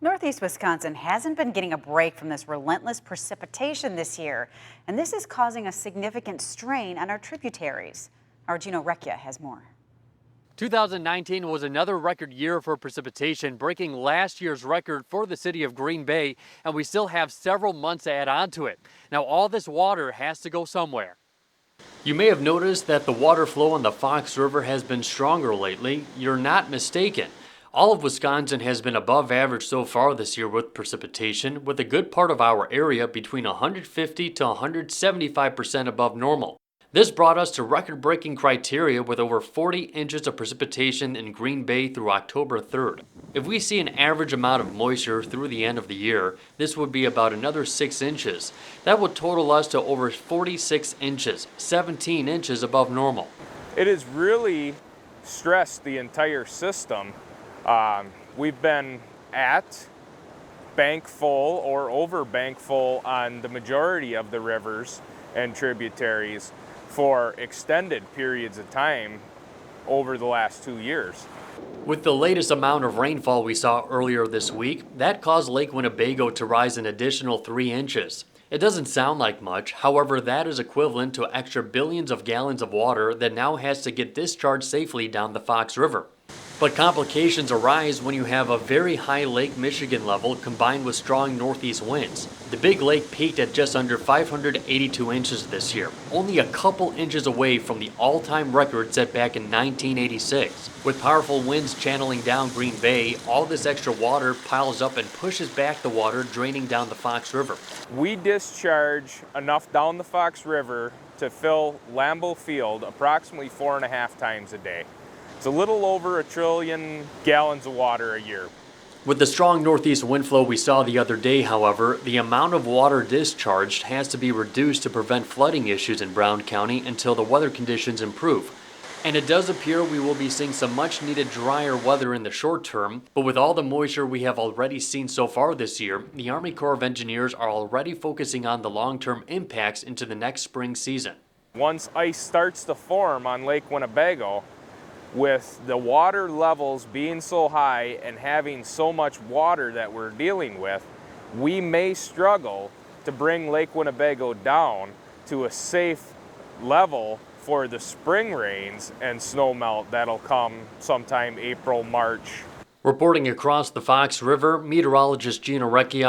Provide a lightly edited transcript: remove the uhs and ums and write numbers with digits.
Northeast Wisconsin hasn't been getting a break from this relentless precipitation this year, and this is causing a significant strain on our tributaries. Our Gino Recchia has more. 2019 was another record year for precipitation, breaking last year's record for the city of Green Bay, and we still have several months to add on to it. Now, all this water has to go somewhere. You may have noticed that the water flow on the Fox River has been stronger lately. You're not mistaken. All of Wisconsin has been above average so far this year with precipitation, with a good part of our area between 150 to 175% above normal. This brought us to record-breaking criteria with over 40 inches of precipitation in Green Bay through October 3rd. If we see an average amount of moisture through the end of the year, this would be about another 6 inches. That would total us to over 46 inches, 17 inches above normal. It has really stressed the entire system. We've been at bank full or over bank full on the majority of the rivers and tributaries for extended periods of time over the last 2 years. With the latest amount of rainfall we saw earlier this week, that caused Lake Winnebago to rise an additional 3 inches. It doesn't sound like much, however, that is equivalent to extra billions of gallons of water that now has to get discharged safely down the Fox River. But complications arise when you have a very high Lake Michigan level combined with strong northeast winds. The Big Lake peaked at just under 582 inches this year, only a couple inches away from the all-time record set back in 1986. With powerful winds channeling down Green Bay, all this extra water piles up and pushes back the water draining down the Fox River. We discharge enough down the Fox River to fill Lambeau Field approximately 4.5 times a day. It's a little over 1 trillion gallons of water a year. With the strong northeast wind flow we saw the other day, however, the amount of water discharged has to be reduced to prevent flooding issues in Brown County until the weather conditions improve. And it does appear we will be seeing some much needed drier weather in the short term, but with all the moisture we have already seen so far this year, the Army Corps of Engineers are already focusing on the long-term impacts into the next spring season. Once ice starts to form on Lake Winnebago, with the water levels being so high and having so much water that we're dealing with, we may struggle to bring Lake Winnebago down to a safe level for the spring rains and snow melt that'll come sometime April, March. Reporting across the Fox River, meteorologist Gino Recchia.